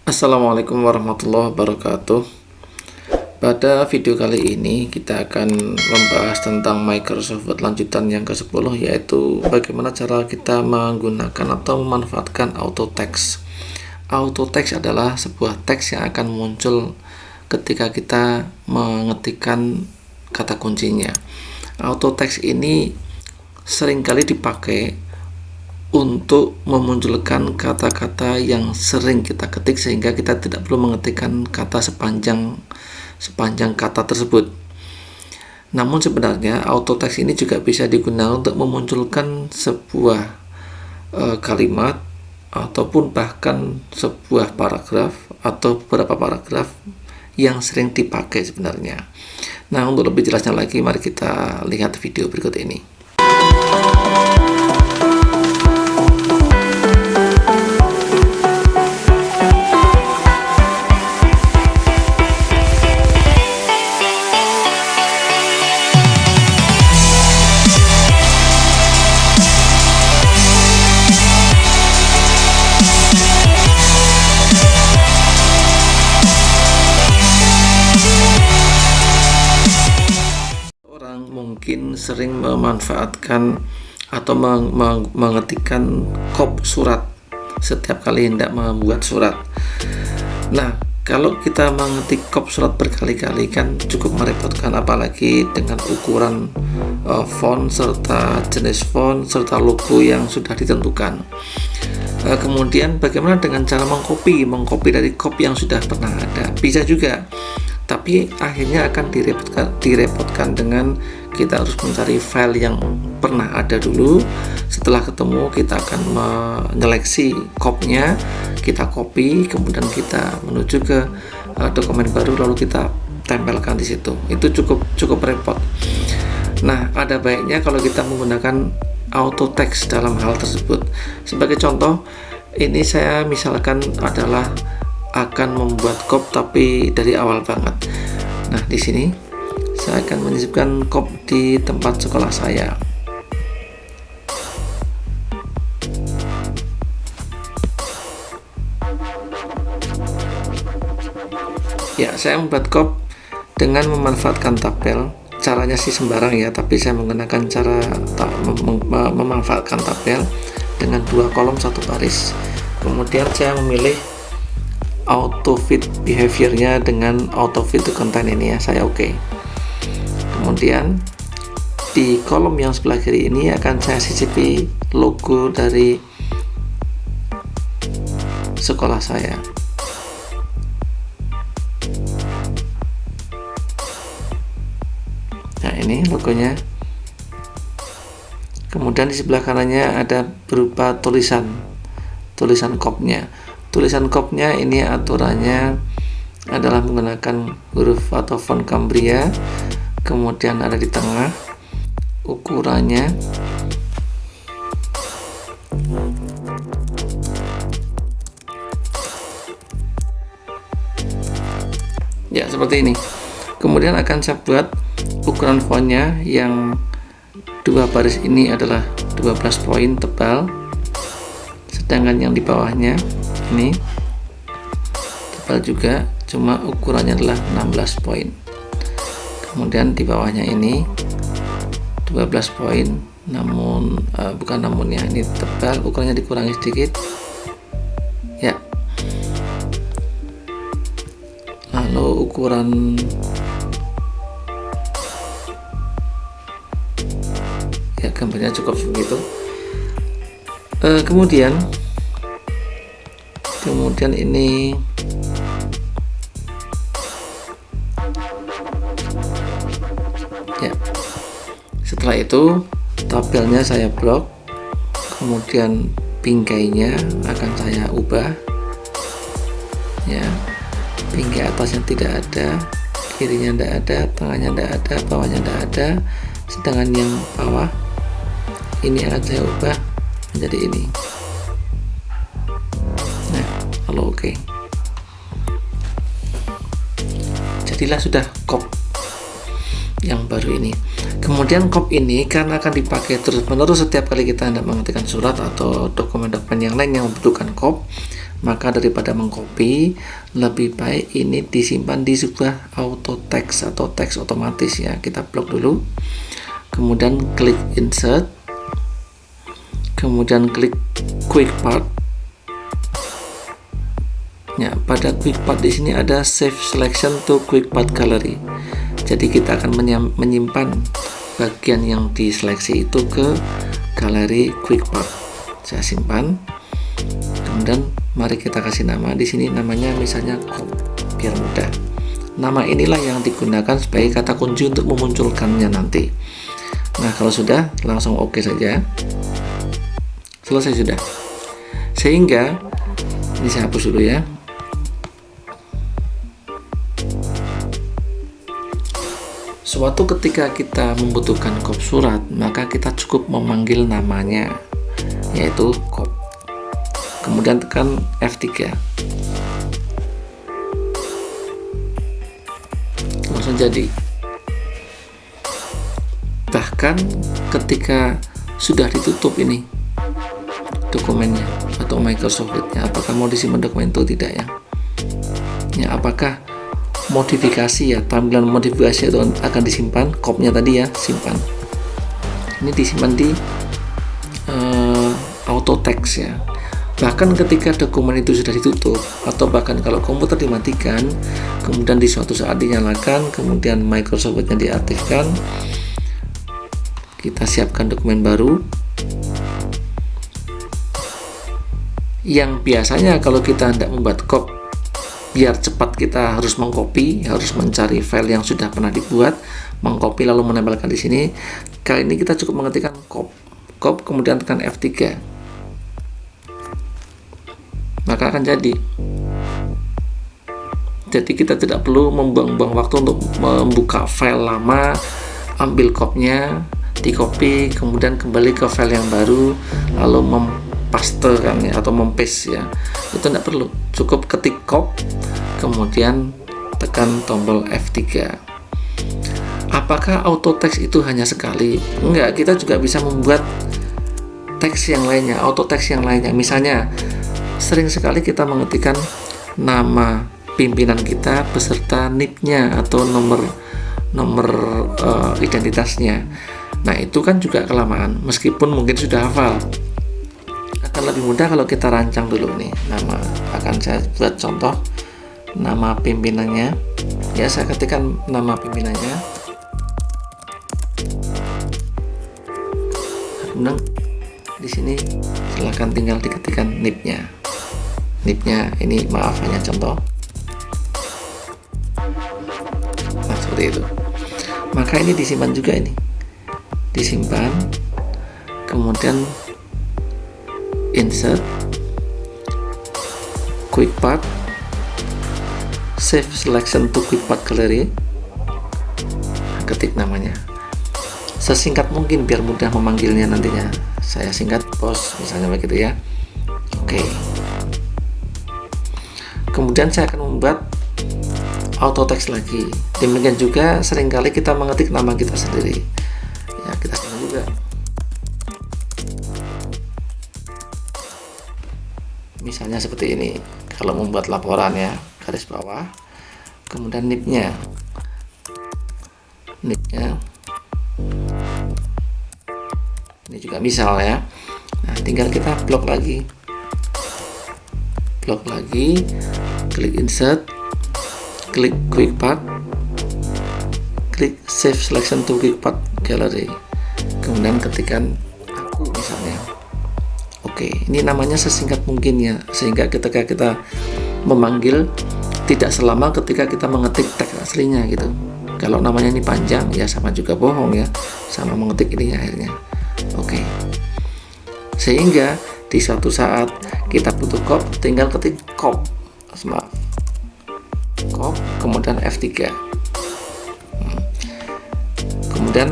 Assalamualaikum warahmatullahi wabarakatuh. Pada video kali ini kita akan membahas tentang Microsoft Word lanjutan yang ke-10, yaitu bagaimana cara kita menggunakan atau memanfaatkan auto text. Auto text adalah sebuah teks yang akan muncul ketika kita mengetikkan kata kuncinya. Auto text ini seringkali dipakai untuk memunculkan kata-kata yang sering kita ketik sehingga kita tidak perlu mengetikkan kata sepanjang kata tersebut. Namun sebenarnya auto text ini juga bisa digunakan untuk memunculkan sebuah kalimat ataupun bahkan sebuah paragraf atau beberapa paragraf yang sering dipakai sebenarnya. Nah, untuk lebih jelasnya lagi, mari kita lihat video berikut ini. Mungkin sering memanfaatkan atau mengetikkan kop surat setiap kali hendak membuat surat. Nah, kalau kita mengetik kop surat berkali-kali kan cukup merepotkan, apalagi dengan ukuran font serta jenis font serta logo yang sudah ditentukan. Kemudian bagaimana dengan cara mengcopy dari kop yang sudah pernah ada? Bisa juga, tapi akhirnya akan direpotkan dengan kita harus mencari file yang pernah ada dulu. Setelah ketemu, kita akan menyeleksi kopnya, kita copy, kemudian kita menuju ke dokumen baru lalu kita tempelkan di situ. Itu cukup repot. Nah, ada baiknya kalau kita menggunakan auto text dalam hal tersebut. Sebagai contoh, ini saya misalkan adalah akan membuat kop tapi dari awal banget. Nah, di sini saya akan menyisipkan kop di tempat sekolah saya. Ya, saya membuat kop dengan memanfaatkan tabel. Caranya sih sembarang ya, tapi saya menggunakan cara memanfaatkan tabel dengan 2 kolom 1 baris. Kemudian saya memilih auto fit behavior-nya dengan auto fit to content ini ya, saya oke. Kemudian di kolom yang sebelah kiri ini akan saya sisipi logo dari sekolah saya. Nah, ini logonya. Kemudian di sebelah kanannya ada berupa tulisan kopnya. Tulisan kopnya ini aturannya adalah menggunakan huruf atau font Cambria. Kemudian ada di tengah ukurannya ya seperti ini. Kemudian akan saya buat ukuran fontnya yang 2 baris ini adalah 12 poin tebal, sedangkan yang di bawahnya ini tebal juga, cuma ukurannya adalah 16 poin. Kemudian di bawahnya ini 12 poin, namun ini tebal, ukurannya dikurangi sedikit ya. Lalu ukuran ya, gambarnya cukup begitu. Kemudian ini ya. Setelah itu tabelnya saya blok, kemudian bingkainya akan saya ubah ya. Bingkai atasnya tidak ada, kirinya tidak ada, tengahnya tidak ada, bawahnya tidak ada, sedangkan yang bawah ini akan saya ubah menjadi ini. Nah, lalu oke. Jadilah sudah kop yang baru ini. Kemudian kop ini karena akan dipakai terus menerus setiap kali kita hendak mengetikkan surat atau dokumen-dokumen yang lain yang membutuhkan kop, Maka daripada mengcopy, lebih baik ini disimpan di sebuah auto text atau teks otomatis ya. Kita blok dulu, kemudian klik insert, kemudian klik quick part. Ya, pada quick part di sini ada save selection to quick part gallery. Jadi kita akan menyimpan bagian yang diseleksi itu ke galeri quick part. Saya simpan. Kemudian mari kita kasih nama di sini, namanya misalnya cop, biar mudah. Nama inilah yang digunakan sebagai kata kunci untuk memunculkannya nanti. Nah, kalau sudah, langsung oke saja. Selesai sudah. Sehingga ini saya hapus dulu ya. Suatu ketika kita membutuhkan kop surat, maka kita cukup memanggil namanya, yaitu kop. Kemudian tekan F3. Langsung jadi. Bahkan ketika sudah ditutup ini dokumennya atau Microsoft Word-nya, apakah mau disimpan dokumen itu tidak ya? Ya, apakah modifikasi ya, tampilan modifikasi itu akan disimpan, kopnya tadi ya, simpan. Ini disimpan di auto text ya. Bahkan ketika dokumen itu sudah ditutup, atau bahkan kalau komputer dimatikan, kemudian di suatu saat dinyalakan, kemudian Microsoft Word-nya diaktifkan, kita siapkan dokumen baru. Yang biasanya kalau kita hendak membuat kop, biar cepat kita harus mengcopy, harus mencari file yang sudah pernah dibuat, mengcopy lalu menempelkan di sini. Kali ini kita cukup mengetikkan cop, kemudian tekan F3. Maka akan jadi. Jadi kita tidak perlu membuang-buang waktu untuk membuka file lama, ambil kopnya, di copy, kemudian kembali ke file yang baru, lalu mempastekan ya, atau mempaste ya. Itu tidak perlu. Cukup ketik cop, kemudian tekan tombol F3. Apakah auto text itu hanya sekali? Enggak, kita juga bisa membuat teks yang lainnya, auto text yang lainnya. Misalnya, sering sekali kita mengetikkan nama pimpinan kita beserta NIP-nya atau nomor identitasnya. Nah, itu kan juga kelamaan, meskipun mungkin sudah hafal. Akan lebih mudah kalau kita rancang dulu nih nama. Akan saya buat contoh nama pimpinannya. Ya, saya ketikkan nama pimpinannya. Kemudian di sini silahkan tinggal diketikkan NIP-nya. NIP-nya ini maaf hanya contoh. Nah, seperti itu. Maka ini disimpan juga ini. Disimpan. Kemudian insert, quick part, save selection to quick part gallery. Ketik namanya. Sesingkat mungkin biar mudah memanggilnya nantinya. Saya singkat bos, misalnya begitu ya. Oke. Kemudian saya akan membuat auto text lagi. Demikian juga seringkali kita mengetik nama kita sendiri. Ya, kita simpan juga. Misalnya seperti ini. Kalau membuat laporan ya, garis bawah. Kemudian NIP-nya. NIP-nya. Ini juga misal ya. Nah, tinggal kita blok lagi. Blok lagi, klik insert, klik quick part, klik save selection to quick part gallery, kemudian ketikkan aku misalnya. Oke, ini namanya sesingkat mungkin ya, sehingga ketika kita memanggil tidak selama ketika kita mengetik teks aslinya gitu. Kalau namanya ini panjang ya sama juga bohong ya, sama mengetik ininya akhirnya. Oke, sehingga di suatu saat kita butuh cop, tinggal ketik cop, kemudian F3. Kemudian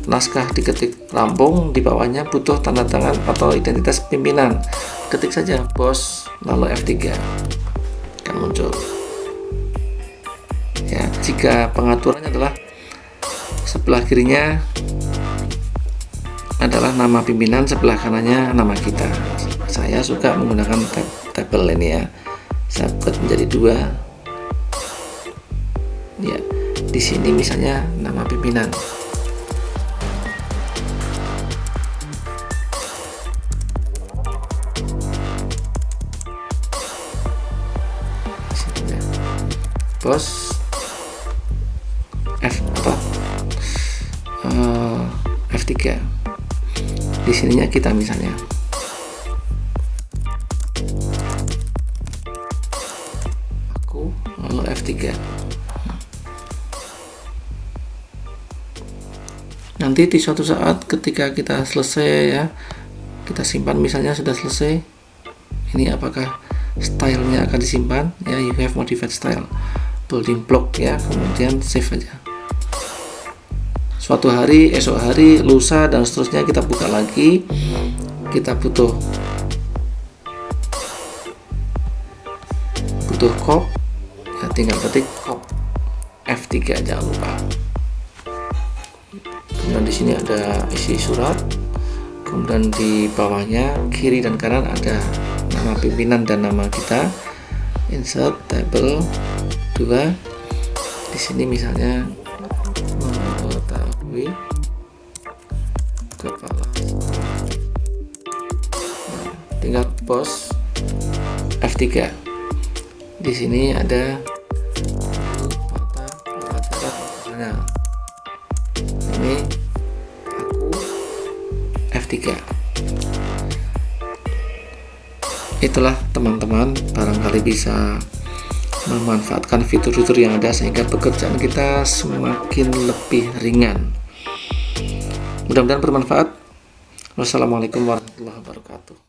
naskah diketik rampung, di bawahnya butuh tanda tangan atau identitas pimpinan. Ketik saja bos, lalu F3 akan muncul. Ya, jika pengaturannya adalah sebelah kirinya adalah nama pimpinan, sebelah kanannya nama kita. Saya suka menggunakan tab double ini ya, saya buat menjadi 2 ya. Di sini misalnya nama pimpinan, bos F3. Di sininya kita misalnya aku F3. Nanti di suatu saat ketika kita selesai ya, kita simpan misalnya sudah selesai. Ini apakah stylenya akan disimpan ya, you have modified style building block ya, kemudian save aja. Suatu hari, esok hari, lusa dan seterusnya kita buka lagi, kita butuh cop ya, tinggal ketik cop F3, jangan lupa. Kemudian di sini ada isi surat, kemudian di bawahnya kiri dan kanan ada nama pimpinan dan nama kita. Insert table 2. Di sini misalnya mengetahui kepala. Nah, tinggal post F3. Di sini ada pelajaran. Ini aku F3. Itulah teman-teman, barangkali bisa memanfaatkan fitur-fitur yang ada sehingga pekerjaan kita semakin lebih ringan. Mudah-mudahan bermanfaat. Wassalamualaikum warahmatullahi wabarakatuh.